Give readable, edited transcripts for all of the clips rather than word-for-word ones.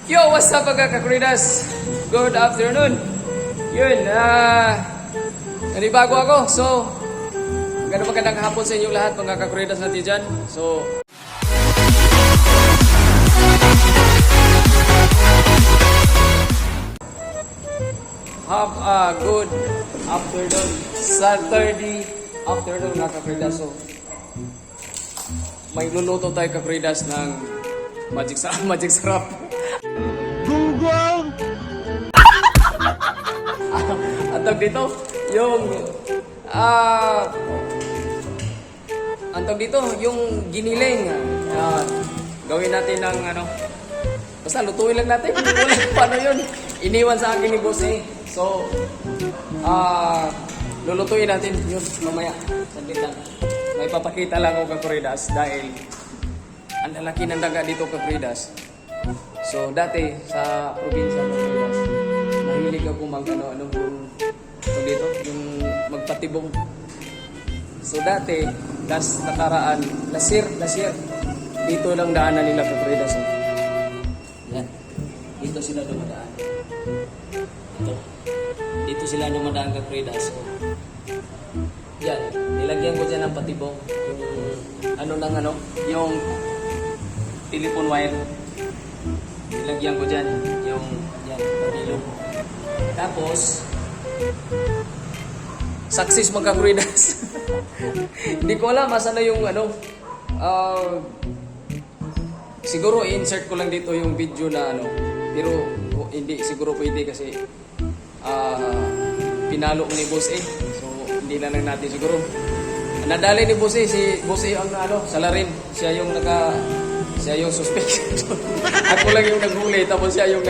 Yo, what's up mga kakuridas? Good afternoon. Yun, nanibago ako. So, magandang hapon sa inyong lahat mga kakuridas natin dyan. So, have a good afternoon. Saturday afternoon mga kakuridas. So, may luluto tayo kakuridas ng magic sarap. Gunggong! Antog dito, yung antog dito, yung giniling. Gawin natin ng basta lutuin lang natin. Wala paano yun. Iniwan sa akin ni Boss eh. So, lulutuin natin yun mamaya. Sandali lang. May papakita lang ako kakuridas dahil ang lalaki ng daga dito kakuridas. So, dati sa probinsya ng Pilipinas, mahilig ako yung magpatibong. So, dati, nakaraan, lasir, dito lang daanan nila Pilipinas. So, yan. Dito sila dumadaan. Dito sila dumadaan Pilipinas. So, yan. Nilagyan ko dyan ng patibong. Yung telephone wire. Nilagyan ko dyan yung pabilog. Tapos success magkakuridas. Hindi ko alam asan na yung siguro i-insert ko lang dito yung video na pero hindi siguro pwede kasi pinalo ni Boss A. So hindi na lang natin siguro. Nadali ni Boss A, si Boss A ang salarin. Siya yung suspect. Ako lang yung naghuli, tapos siya yung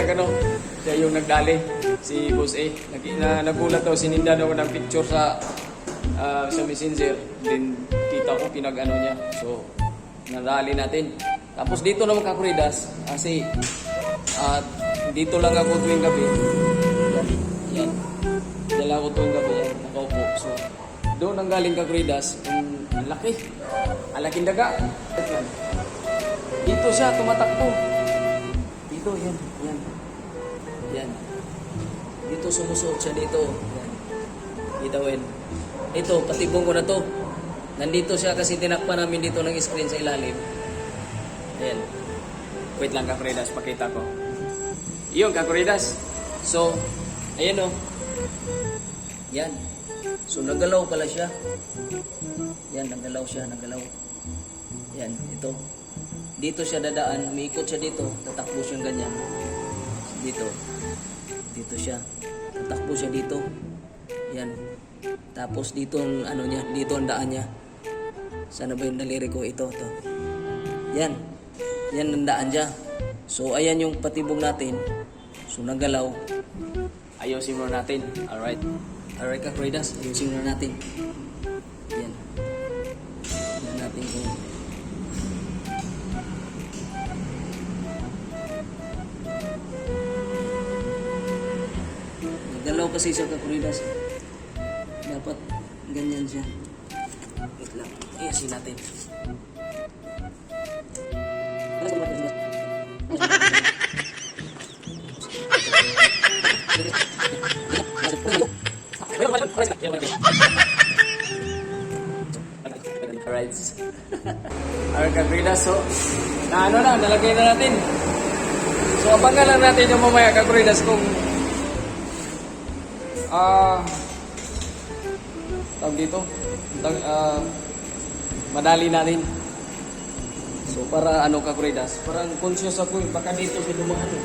nagdali. Si Boss A. Nagulat daw, sininda daw ng picture sa messenger. Then kita ko niya. So, nadali natin. Tapos dito naman kakuridas, kasi dito lang ako tuwing gabi. Yan. Dala ako tuwing gabi. Yan. Nakaupo. So, doon ang galing kakuridas. Ang laki. Ang laking daga. Dito siya tumatakbo. Dito, yan. Yan. Dito sumusuot siya dito. Yan. Itawin. Ito, patibong ko na to. Nandito siya kasi tinakpan namin dito ng screen sa ilalim. Ayan. Wait lang kakuridas, pakita ko. Iyon kakuridas. So, ayan o. Yan. So, nagalaw pala siya. Yan, nagalaw siya, Yan, ito. Dito siya dadaan, umiikot siya dito, tatakbo siyang ganyan. Dito siya. Tatakbo siya dito. Yan. Tapos dito ang dito ang daan niya. Sana ba yung daliri ko? Ito. Yan. Yan ang daan niya. So, ayan yung patibong natin. So, nagalaw. Ayusin muna natin. Alright, kakuridas. Ayusin muna natin. Yan. Yan natin kung galaw kasi siya kakuridas. Dapat ganyan siya. Wait lang. Ayasin natin. Alright. Alright kakuridas. So, nalagay na natin. So, abangan lang natin yung mamaya kakuridas kung tawag dito madali natin. So para kakuridas, parang conscious ako baka dito sa dumaan so,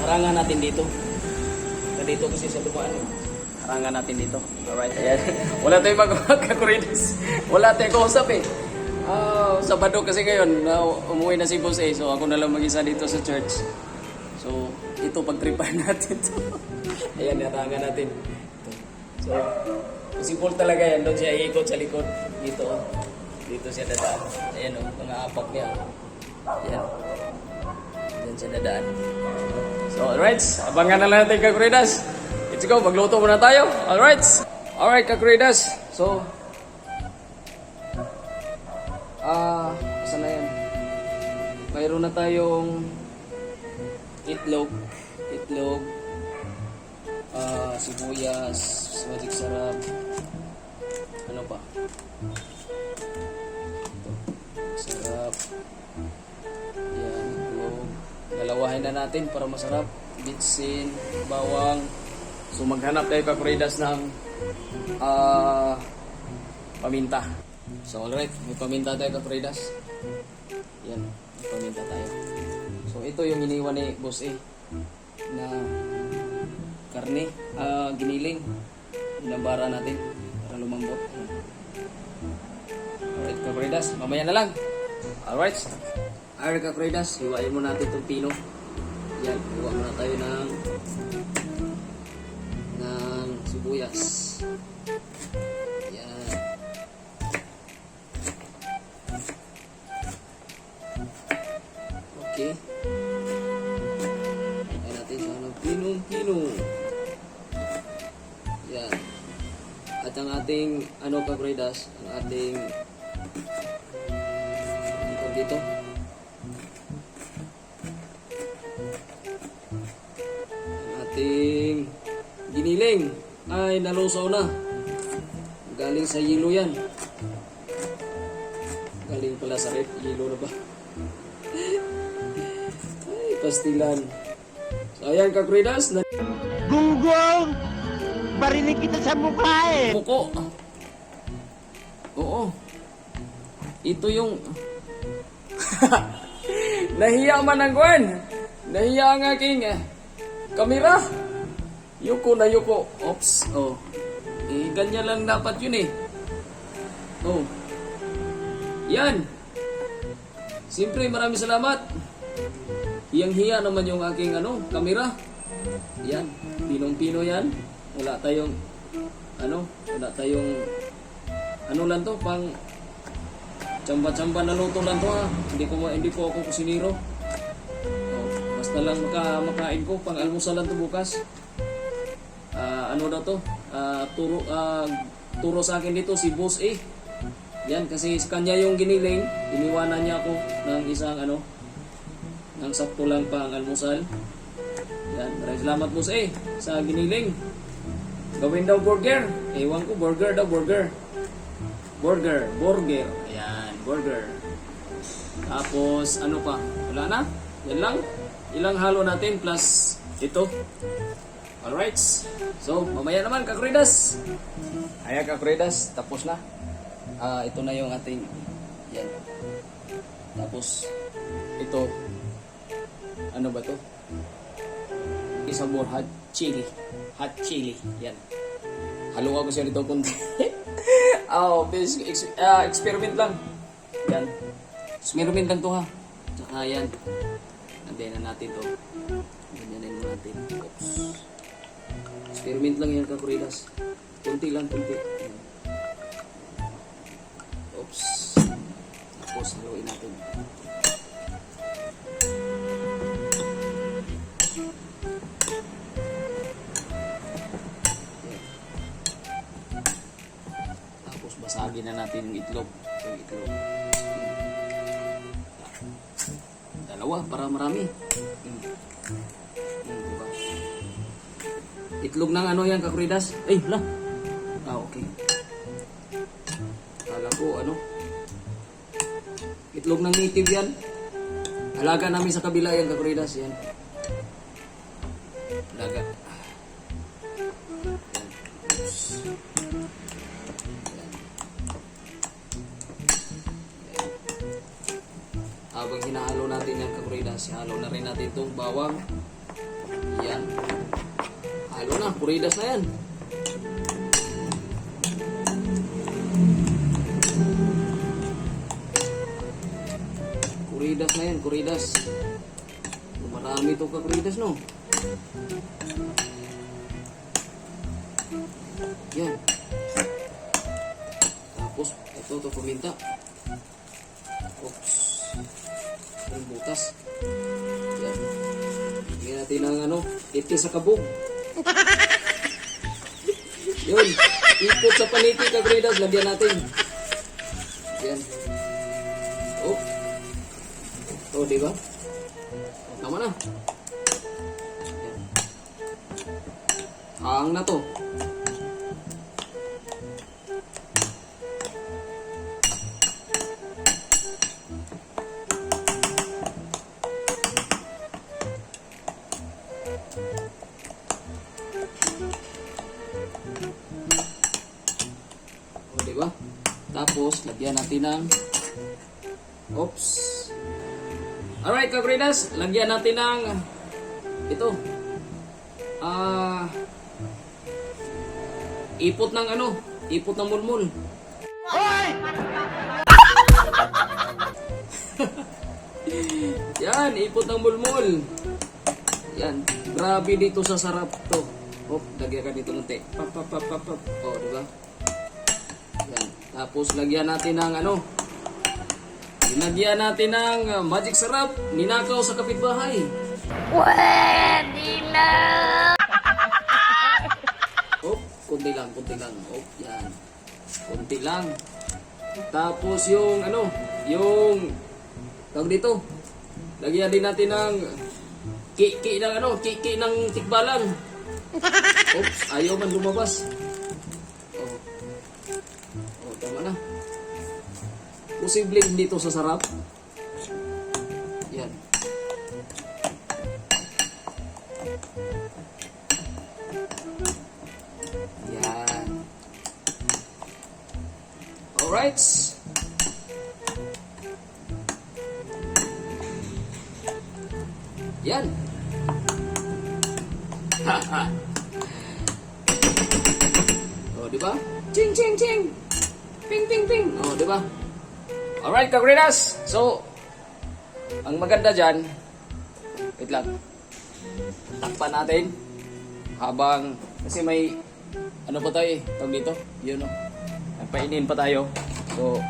harangan natin dito kasi sa dumaan harangan natin dito. Alright, ayan. Wala tayong magawa kakuridas, wala tayong kausap Sabado kasi ngayon umuwi na si Boss A, so ako na lang mag-isa dito sa church. So ito pagtripan natin to. Ayan, harangan natin. So, simple talaga yan. Doon siya iikot sa likod. Dito siya dadaan. Ayan mga apak niya. Ayan. Diyan siya dadaan. So, alright. Abangan na lang natin kakuridas. Let's go. Magluto muna tayo. Alright. Alright, kakuridas. So, saan na yan? Mayroon na tayong itlog, sibuyas, magic sarap, ano pa? Sarap. Yan, itlog. Dalawahin na natin para masarap. Bitsin, bawang. So maghanap tayo kakuridas ng paminta. So alright, may paminta tayo kakuridas. Yan, may paminta tayo. So ito yung iniwan ni Boss A na karne, giniling. Inambara natin para lumambot. Alright kakuridas, mamaya na lang. Alright, alright kakuridas, hiwain mo natin itong pino. Yan, hiwa muna tayo ng sibuyas. Yan. Okay. Hiwain natin siya ng pinong-pino. Yan. At ang ating, kakuridas, ang ating dito. Ating giniling ay nalusaw na. Galing sa yelo yan. Galing pala sa ref. Yelo na ba? Ay, pastilan. So, ayan kakuridas. Gunggong! Barinig kita sa mukha eh! Muko. Oo. Ito yung... Nahiya man ang Gwen. Nahiya ang aking kamera. Yuko na yuko. Oops. Oh. Ganyan lang dapat yun eh. Oh. Yan. Siyempre maraming salamat. Hiyang-hiya naman yung aking kamera. Yan. Pinong-pino yan. Wala tayong lang to pang tsamba-tsamba na luto lang to ha. Hindi po ako kusinero. Oh, basta lang makain ko pang almusal lang to bukas. Daw to? Turo sa akin dito si Boss A. Yan kasi sa kanya yung giniling, iniwanan niya ako ng isang ng sakto lang pang almusal. Yan, maraming salamat Boss A sa giniling. Gawin daw burger. Ewan ko burger daw, burger. Burger. Ayan, burger. Tapos, ano pa? Wala na? Yan lang. Ilang halo natin plus ito. Alright. So, mamaya naman, kakuridas. Ayan, kakuridas. Tapos na. Ito na yung ating, yan. Tapos, ito. Ano ba to? Isabor hot chili. Hot chili. Yan. Haluan ko siya dito kunti. Experiment lang. Yan. Experiment lang to ha. Tsaka yan. Nandiyan na natin to. Ganyanin mo natin. Oops. Experiment lang yan kakuridas. Kunti lang, kunti. Yan. Oops. Tapos haluin natin. Basagin na natin yung itlog. Yung itlog. Dalawa para marami. Diba? Itlog ng yan kakuridas. Ay, wala. Okay. Kala ko itlog ng native yan. Alaga namin sa kabila yan kakuridas. Yan. Alaga. Habang hinahalo natin yung kakuridas, halo na rin natin itong bawang. Yan. Halo na, kuridas na yan. Kuridas na yan, kuridas. Marami itong kakuridas, no? Yan. Tapos, ito paminta. Oops. Yung butas. Yan. Bigyan natin ng iti sa kabog. Yun. Ipot sa paniti kakuridas. Lagyan natin. Yan. Oh. Oh, diba? Tama na. Pang na to. O, diba? Tapos, lagyan natin ng oops. Alright, kagridas, lagyan natin ng ito. Ipot ng ano? Ipot ng mulmul. Hoy! Yan, ipot ng mulmul. Yan, grabe dito sa sarap to. Hop, lagyan ka dito ng te. Pap, pap, pap, pap, pap. O, diba? Yan, tapos lagyan natin ng ano? Linagyan natin ng magic sarap. Ninakaw sa kapitbahay. Pwede na! Hop, kunti lang, kunti lang. Hop, yan. Kunti lang. Tapos yung ano, yung tawag dito. Lagyan din natin ng ki ng ano, ki ng tikbalang. Oops, ayaw man lumabas. Oh. Oh, tama na. Posibleng dito sa sarap. Yan. Yan. Alright. Yan. Oh, di ba? Ching ching ching. Ping ping ping. Oh, di ba? Alright, kagridas. So, ang maganda dyan, wait lang. Takpan natin habang kasi may ano pa tayo eh, tawag dito, yun o. Nagpainin pa tayo. So,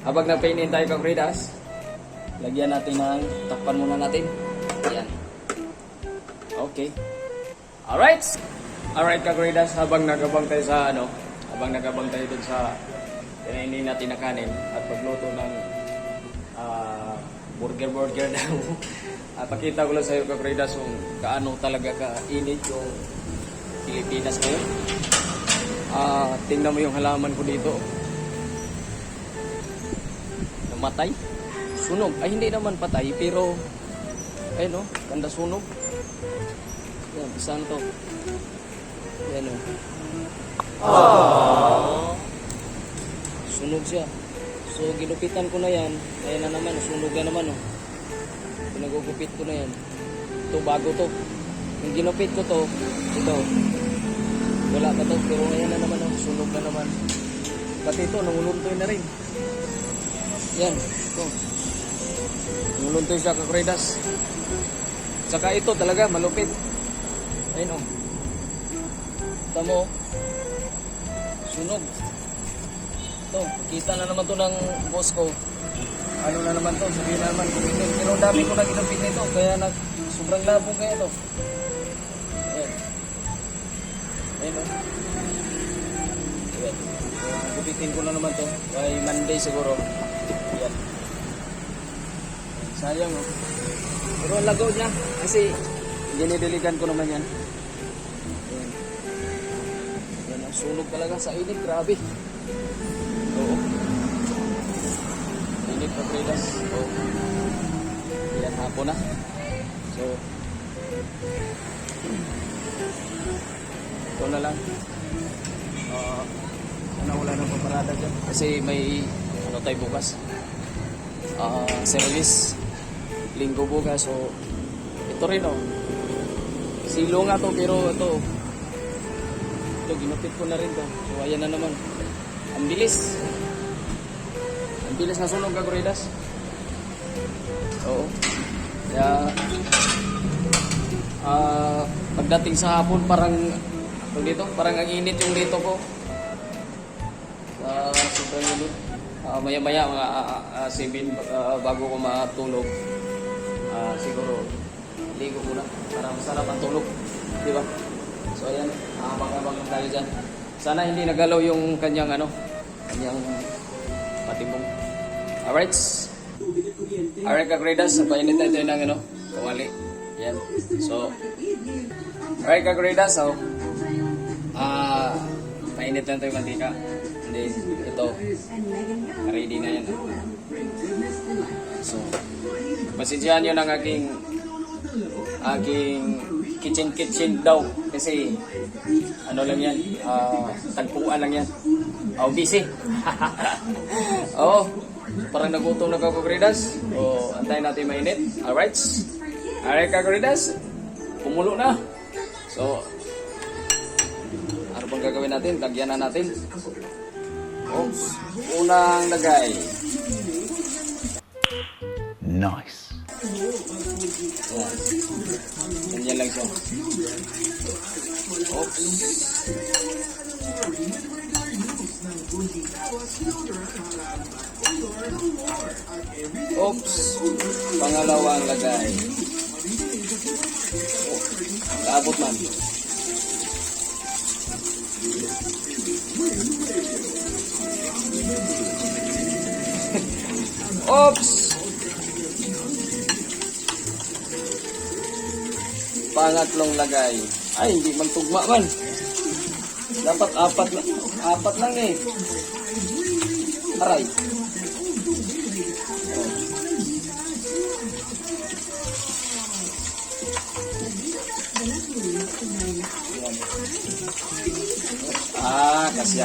habang nagpainin tayo kagridas, lagyan natin ng, takpan muna natin. Ayan. Okay. Alright. Alright kagridas, habang nagabang tayo sa ano, habang nagabang tayo dun sa kinainin natin na kanin at pagluto ng burger daw. Pakita ko lang sa iyo kagridas kung kaano talaga kainit yung Pilipinas ngayon. Tingnan mo yung halaman ko dito. Namatay. Sunog. Ay, hindi naman patay, pero ayun o, ganda sunog. Yan, saan to? Yan o. Sunog siya. So, ginupitan ko na yan. Kaya na naman, sunog na naman o. Pinagugupit ko na yan. Ito, bago to. Yung ginupit ko to, ito. Wala pa to, pero ngayon na naman o. Sunog na naman. Pati ito, nanguluntoy na rin. Yan, ito. Nanguluntoy siya kagridas. Tsaka ito talaga, malupit. Ayun o. Tamo o. Sunog. Ito, kita na naman to ng boss ko. Ano na naman to, sabihin na naman kumitin. Pero ang dami ko na ginupit nito, kaya sobrang labong kaya ito. Ayan. Ayan o. Ayan. Gupitin ko na naman to. By Monday siguro. Ayan. Sayang o. Pero ang lagaw niya, kasi dinidiligan ko naman yan. Ayan. Ayan, ang sunog talaga sa init, grabe. Oo. Init pa predas. Oo. Ayan, hapon na. So, ito na lang. Sana wala nang paparada dyan. Kasi may, ano tayo bukas? Service. Linggo bukas. So, ito rin o. Silo nga to, pero ito. Ito, ginupit ko na rin to. So, ayan na naman. Ang bilis. Ang bilis na sunog kagridas. Oo. Kaya, pagdating sa hapon, parang, dito, parang ang init yung dito ko. Sobrang init. Maya-maya, mga 7, bago ko matulog. Siguro, ligo muna para masarap ang tulog. Diba? So, ayan. Abang-abang lang tayo dyan. Sana hindi nagalaw yung kanyang patimbong. Alright. Alright kagridas, painit tayo ng kawali. Yan. So, alright kaguridas, so, painit lang ito yung mantika. Hindi, ito, ready na yan. So, pasensyahan nyo ng aking kitchen daw. Kasi, ano lang yan, tagpuan lang yan. Busy. Oo, parang nagutom na kaguridas. O, antayin natin mainit. Alright. Alright kaguridas, kumulo na. So, ano bang gagawin natin? Lagyan na natin. Oops. Unang lagay. Nice. Yan. Ganyan lang siya. Oops. Oops. Pangalawang lagay. Oh, kaabot man. Oops! Pangatlong lagay. Ay, hindi man tugma man. Dapat apat lang eh. Aray.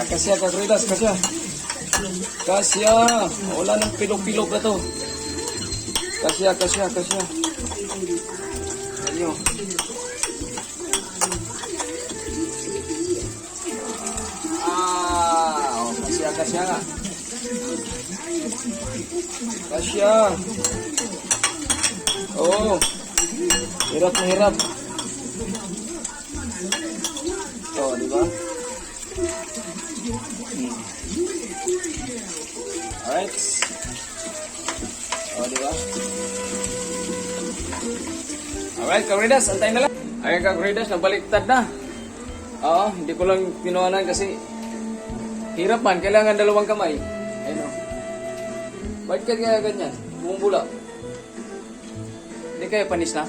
Kasya kaguridas, kasya. Wala nang pilok-pilok na to. Kasya. Ayo. Kasya nga. Kasya. Oh. Hirap na hirap. Oh, di ba? Alright. Oh, di ba? Alright, kaguridas, antayin na lang. Ayan kaguridas, nabaliktad na. Oo, hindi ko lang pinuhanan kasi hirap man, kailangan dalawang kamay. Ayun o. Bakit kaya ganyan? Bumubula. Hindi kaya panis na?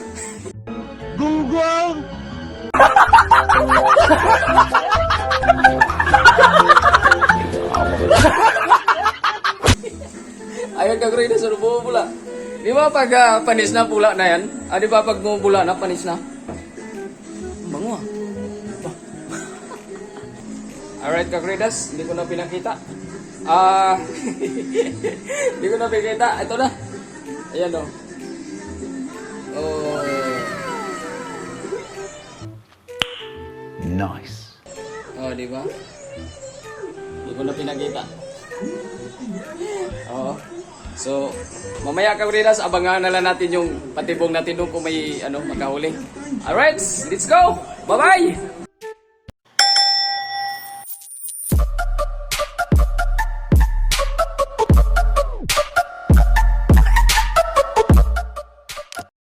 Gunggong! Ayan kaguridas, ano bumubula? Di ba pag panis na, pula na yan? Di ba pag bumubula na, panis na? Bango ah. Alright kaguridas, hindi ko na pinakita. Hindi ko na pinakita. Ito na. Ayan o. Oh. Nice. Oh, di ba? Hindi ko na pinakita. Oh. So, mamaya kaguridas, abangan na lang natin yung patibong natin doon kung may makahuli. Alright, let's go! Bye-bye!